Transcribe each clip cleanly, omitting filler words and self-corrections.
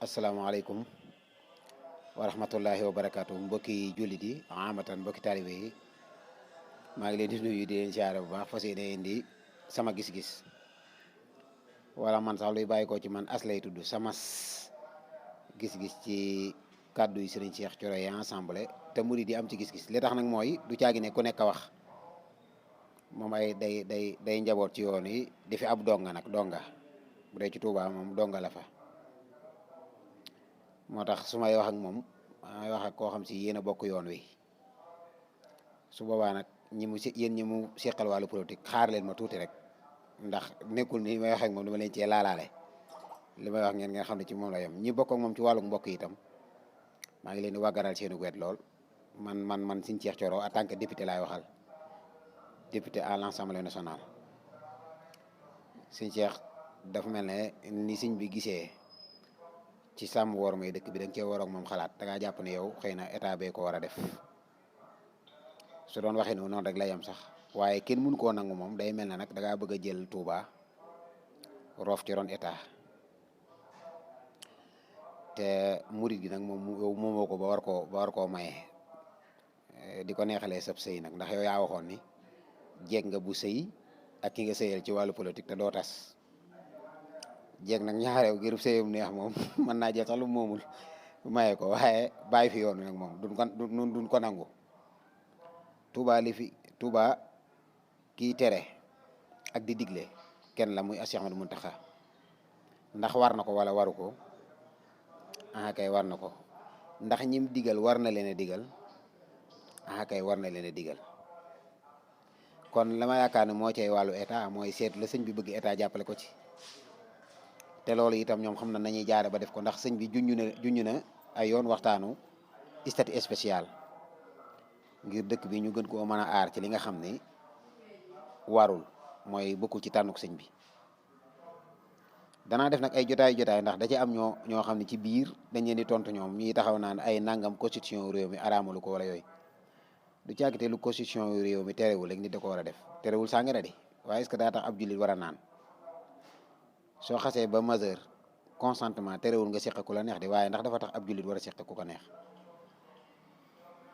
asalaamaaleykum wa rahmatullahi wa barakaatu mbokki jullit yi amatan mbokki taalibe yi maa ngi leen di nuyu di leen siyaare bu baax fas yéene indi sama gis-gis wala man sax luy bàyyi ko ci man as lay tudd sama gis-gis ci kàddu yi Serigne Cheikh Thioro yi ensemble te murid di am ci gis-gis li tax nag mooy du caagi ne ku nekk a wax moom ay day njaboot ci yoon yi di fi ab donga nag donga bu dee ci Touba moom donga la fa. moo tax su may wax ak moom may wax ak koo xam si yéen a bokk yoon wi su boobaa nag yéen ñi mu seqal wàllu politique xaar leen ma tuuti rek ndax nekkul ni may wax ak moom dama leen cee laalaale li may wax ngeen xam ne ci moom la yem ñi bokk ak moom ci wàllu mbokk itam maa ngi leen di wàggaral seenu wet lool man Serigne Cheikh Thioro en tant que député laay waxal député à l'Assemblée nationale Serigne Cheikh dafa mel ne ni Serigne bi gisee. ci sàmm woor may dëkk bi da nga cee waroon moom xalaat da ngaa jàpp ne yow xëy na état bee ko war a def su doon waxee noonu rek la yem sax waaye kenn mënu koo nangu moom day mel ne nag da ngaa bëgg a jël Touba roof ci ron état te murit gi nag moom yow moomoo ko ba war koo maye di ko neexalee sab sëy nag ndax yow yaa waxoon ni jeeg nga bu sëy ak ki nga sëyal ci wàllu politique te doo tas. jeeg nag ñaareew gërëb sëyam neex moom mën naa jeex sax lu moomul maye ko waaye bàyyi fi yoon wi nag moom duñ ko nangu Touba Touba kii tere ak di digle kenn la muy Cheikh Ahmadou Mountakha ndax war na ko wala waru ko kay war na ko ndax ñim digal war na leen a digal kay war na leen a digal kon la ma yaakaar ne moo cay wàllu état mooy seet la sëñ bi bëgg état jàppale ko ci te loolu itam ñoom xam na nañuy jaare ba def ko ndax sëñ bi junj na ay yoon waxtaanu statut spécial ngir dëkk bi ñu gën koo mën a aar ci li nga xam ni warul mooy bokkul ci tànnuk sëñ bi danaa def nag ay jotaay ndax da ci am ñoo xam ne ci biir dañ leen di tontu ñoom ñuy taxaw naan ay nangam constitution réew mi araamalu ko wala yooyu du caagite lu constitution réew mi terewul rek nit da ko war a def terewul sàngara di waaye est-ce que daa tax ab jullit war a naan soo xasee ba majeur consentement terewul nga seq ku la neex di waaye ndax dafa tax ab jullit war a seq ku ko neex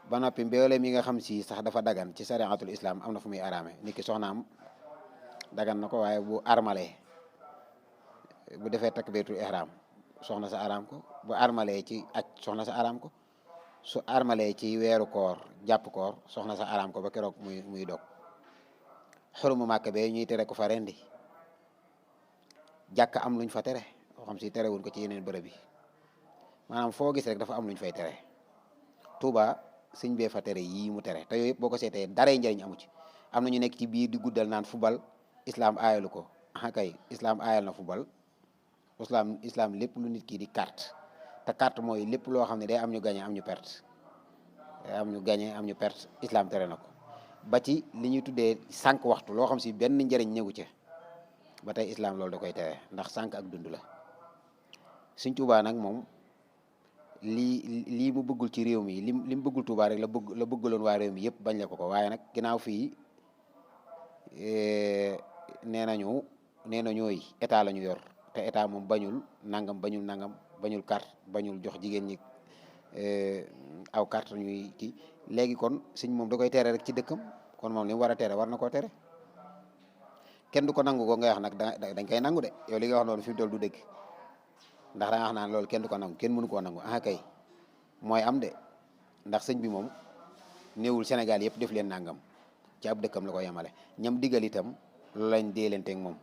ba noppi mboolem mi nga xam si sax dafa dagan ci sariatul islam am na fu muy araame nit ki soxnaam dagan na ko waaye bu armalee bu defee takbiratul ihram soxna sa araam ko bu armalee ci aj soxna sa araam ko su armalee ci weeru koor jàpp koor soxna sa araam ko ba keroog muy dog xurumu màkk bee ñuy tere ko fa rendi jàkk am luñ fa tere boo xam si tere wuñ ko ci yeneen bërëb yi maanaam foo gis rek dafa am luñ fay tere Touba sëñ bee fa tere yii mu tere te yooyu yëpp boo ko seetee daray njëriñ amu ci am na ñu nekk ci biir di guddal naan football islam aayalu ko kay islam aayal na football islam lépp lu nit ki di carte te carte mooy lépp loo xam ne day am ñu gagné am ñu perte day am ñu gagné am ñu perte islam tere na ko ba ci li ñuy tuddee sànq waxtu loo xam si benn njëriñ ñëwu ca ba tey islam loolu da koy tere ndax sànq ak dund la Sëñ Tuubaa nag moom lii mu bëggul ci réew mi li mu bëggul Tuubaa rek la bëggaloon waa réew mi yëpp bañ la ko waaye nag ginnaaw fii nee nañooy état la ñu yor te état moom bañul nangam bañul carte bañul jox jigéen ñi aw carte ñuy kii léegi kon sëñ moom da koy tere rek ci dëkkam kon moom li mu war a tere war na koo tere kenn du ko nangu ko nga wax nag dañ koy nangu de yow li nga wax noonu fi mu toll du dëgg ndax da nga wax naan loolu kenn du ko nangu kenn mënu koo nangu kay mooy am de ndax sëñ bi moom néewul Sénégal yëpp def leen nangam ci ab dëkkam la ko yemale ñam digal itam loolu lañ déelanteeg moom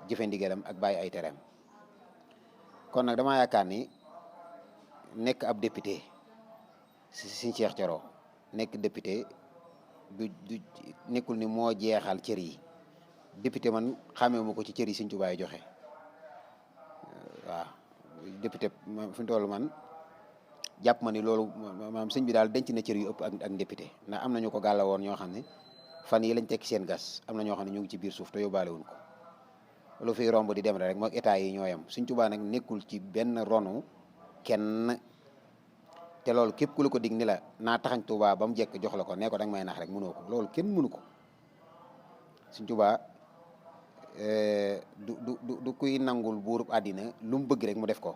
jëfe ndigalam ak bàyyi ay tereem kon nag damaa yaakaar ni nekk ab député Serigne Cheikh Thioro nekk député du nekkul ni moo jeexal cër yi député man xamee ma ko ci cër yi Sëñ Tuubaa joxe waaw député fi mu toll man jàpp ma ni loolu maanaam sëñ bi daal denc na cër yu ëpp ak député ndax am na ñu ko gàlla woon ñoo xam ne fan yi lañ tekki seen gas am na ñoo xam ne ñu ngi ci biir suuf te yóbbaale wuñ ko lu fiy romb di dem rek moog état yi ñoo yem Sëñ Tuubaa nag nekkul ci benn ronu kenn te loolu képp ku la ko dig ni la naa taxañ Tuubaa ba mu jekk jox la ko nee ko danga may nax rek mënoo ko loolu kenn mënu ko Sëñ Tuubaa du kuy nangul buurub àddina lu mu bëgg rek mu def ko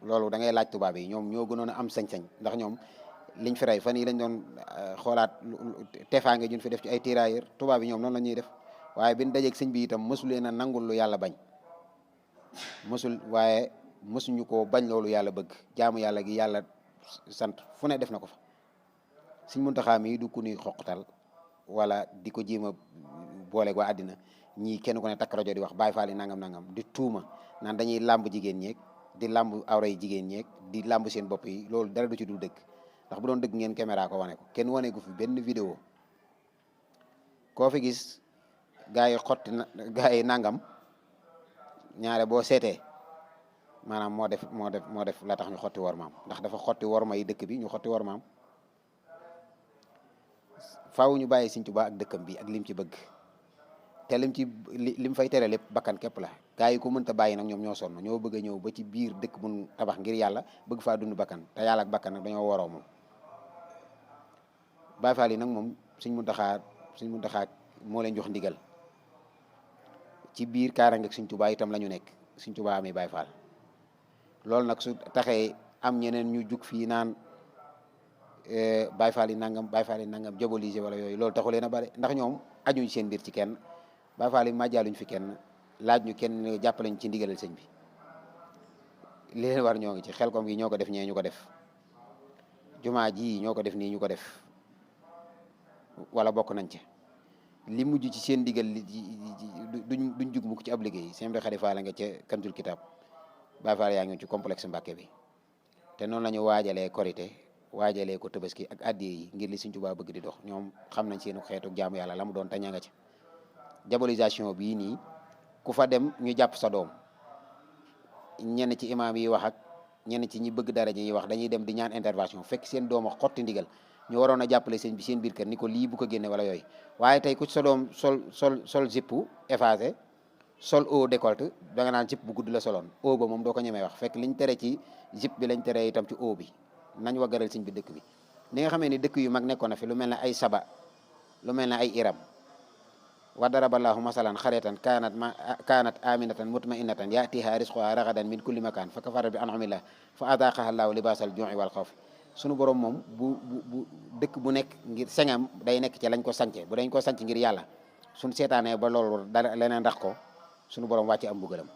loolu da ngay laaj tubaab yi ñoom ñoo gënoon a am sañ-sañ ndax ñoom liñ fi rey fan yi lañ doon xoolaat tefaange juñ fi def ci ay tirailleurs tubaab yi ñoom noonu la ñuy def waaye bin dajeeg sëñ bi itam mësu leen a nangul lu yàlla bañ waaye mësuñu koo bañ loolu yàlla bëgg jaamu yàlla gi yàlla sant fu ne def na ko fa sëñ Muntaxa mi du ku nuy xoqtal wala di ko jéem a booleeg waa àddina ñii kenn ku ne takk rajo di wax Baay Faal yi nangam nangam di tuuma naan dañuy làmb jigéen ñeeg di làmb awra yi jigéen ñeeg di làmb seen bopp yi loolu dara du ci dul dëgg ndax bu doon dëgg ngeen caméra ko wane ko kenn wane ko fi benn vidéo koo fi gis gaa yi xotti na gaa yi nangam ñaare boo seetee maanaam moo def la tax ñu xotti war maam ndax dafa xotti worma yi dëkk bi ñu xotti war maam faaw ñu bàyyi Sëñ Tuubaa ak dëkkam bi ak lim ci bëgg te lim fay tere lépp bakkan képp la gaa yi ko mënta bàyyi nag ñoom ñoo sonn ñoo bëgg a ñëw ba ci biir dëkk mun tabax ngir yàlla bëgg faa dund bakkan te yàlla ak bakkan nag dañoo waroo moom Baay Faal yi nag moom Sëñ Muntaxaa moo leen jox ndigal ci biir kaaraange ak Sëñ Tuubaa itam la ñu nekk Sëñ Tuubaa amee Baay Faal loolu nag su taxee am ñeneen ñu jug fii naan Baay Faal yi nangam diabolisé wala yooyu loolu taxu leen a bare ndax ñoom ajuñ seen mbir ci kenn Baay Faal yi màjjaaluñ fi kenn laaj ñu kenn jàppaleñ ci ndigalal sëñ bi li leen war ñoo ngi ci Xelkom gi ñoo ko def ñee ñu ko def jumaa ji ñoo ko def nii ñu ko def wala bokk nañ ci li mujj ci seen ndigal duñ jug mukk ci ab liggéey sëñ bi Xadi Faal nga ca Kanzul Kitab Baay Faal yaa ngi ci complexe Mbàkke bi te noonu la ñu waajalee korité waajalee ko Tabaski ak addiye yi ngir li Sëñ Tuubaa bëgg di dox ñoom xam nañ seenu xeetu jaamu yàlla la mu doon taña nga ca diabolisation bii nii ku fa dem ñu jàpp sa doom ñenn ci imaam yi wax ak ñenn ci ñi bëgg daraja yi wax dañuy dem di ñaan intervention fekk seen doom a xotti ndigal ñu waroon a jàppale sëñ bi seen biir kër ni ko lii bu ko génne wala yooyu waaye tey ku sa doom sol zippu effacé sol haut décolleté da nga naan zip bu gudd la soloon haut ba moom doo ko ñemee wax fekk liñ tere ci zip bi lañ tere itam ci haut bi nañ waggaral sëñ bi dëkk bi li nga xamee ni dëkk yu mag nekkoon na fi lu mel ne ay Saba lu mel ne ay Iram wa daraballahu masalan xaretan kaanat aminatan mutmainatan yatiha risquha ragadan min kulli makan fa kafarat bi an'amillah fa adaqaha allahu libasal ju'i wal xawf sunu borom moom bu dëkk bu nekk ngir sengam day nekk ci lañ ko sànce bu dañ ko sànc ngir yàlla suñ seetaanee ba loolu dara leneen ndax ko sunu borom wàcce am mbugalam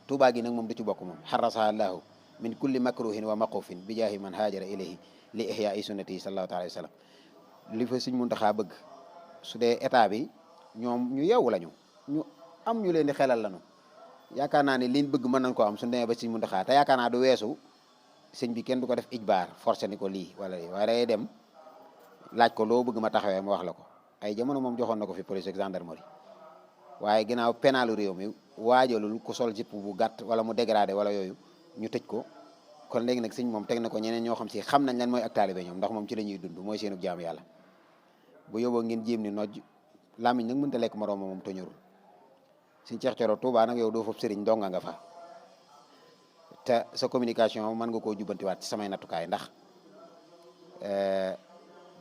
Tuubaa gi nag moom du ci bokk moom xarasaha allahu min kulli makruhin wa maqufin bi jaahi man haajara ilayhi li ihya'i sunnati sallallahu alayhi wa sallam li fa Sëñ Muntaxaa bëgg su dee état bi ñoom ñu yeewu lañu ñu am ñu leen di xelal lañu yaakaar naa ne liñ bëgg mën nañ ko am suñu demee ba Sëñ Muntaxaa te yaakaar naa du weesu sëñ bi kenn du ko def ijbaar forcé ni ko lii wala lii waaye day dem laaj ko loo bëgg ma taxawee ma wax la ko ay jamono moom joxoon na ko fi police ak gendarmerie waaye ginnaaw pénalu réew mi waajalul ku sol jipp bu gàtt wala mu dégradé wala yooyu ñu tëj ko kon léegi nag sëñ moom teg na ko ñeneen ñoo xam si xam nañ lan mooy ak taalibe ñoom ndax moom ci la ñuy dund mooy seenu jaamu yàlla bu yóbboo ngeen jéem ni nojj làmmiñ nag mënta lekk moroom moom toñurul Sëñ Cheikh Thioro Touba nag yow doo foofu sëriñ donga nga fa te sa communication mën nga koo jubbantiwaat ci samay nattukaay ndax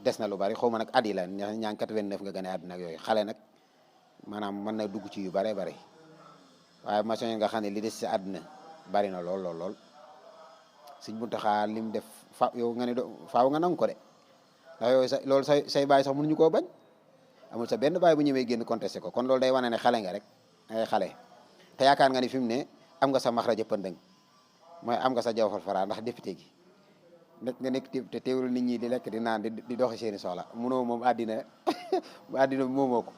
des na lu bari xaw ma nag at yi la ñaan 89 nga gane àdduna ak yooyu xale nag maanaam mën na dugg ci yu bare bari waaye ma soññ nga xam ne li des ci àdduna bari na lool Sëñ Muntaxaa lim def yow nga ne faaw nga nangu ko de ndax yooyu loolu say baay sax mënuñu koo bañ amul sa benn baay bu ñëwee génn contesté ko kon loolu day wane ne xale nga rek ngay xale te yaakaar nga ni fi mu ne am nga sa maxraja pëndëng mooy am nga sa jawfal fara ndax député gi nekk nga nekk te teewul nit ñi di lekk di naan di doxi seeni soxla munoo moom àddina àddina moomoo ko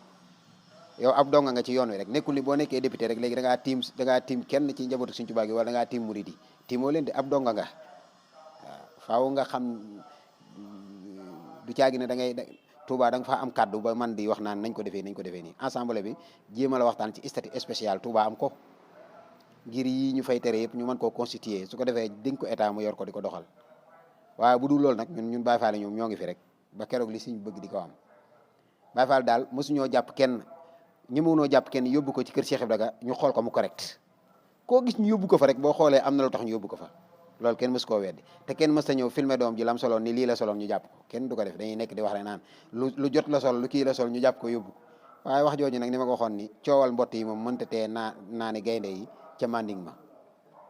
yow ab donga nga ci yoon wi rek nekkul ni boo nekkee député rek léegi da ngaa tiim kenn ci njabootu Sëñ Tuubaa gi wala da ngaa tiim murid yi tiimoo leen di ab donga nga waaw faaw nga xam du caagi ne da ngay Touba da nga faa am kaddu ba man di wax naan nañ ko defee nii ensemble bi jéema la waxtaan ci statut spécial Touba am ko ngir yi ñu fay tere yëpp ñu mën koo constituer su ko defee dénk ko état mu yor ko di ko doxal waaye bu dul loolu nag ñun Baay Faal ñoom ñoo ngi fi rek ba keroog li Sëñ bëgg di ko am Baay Faal daal mosuñoo jàpp kenn ñëmunoo jàpp kenn yóbbu ko ci kër Cheikh Ibrahima ñu xool ko mu correct koo gis ñu yóbbu ko fa rek boo xoolee am na lu tax ñu yóbbu ko fa loolu kenn mës koo weddi te kenn mës ta ñëw filmer doom ji lam soloon ni lii la soloon ñu jàpp ko kenn du ko def dañuy nekk di wax rek naan lu jot la sol lu kii la sol ñu jàpp ko yóbbu waaye wax jooju nag ni ma ko waxoon ni coowal mbott yi moom mënta tee naa ni gaynde yi ca manding ma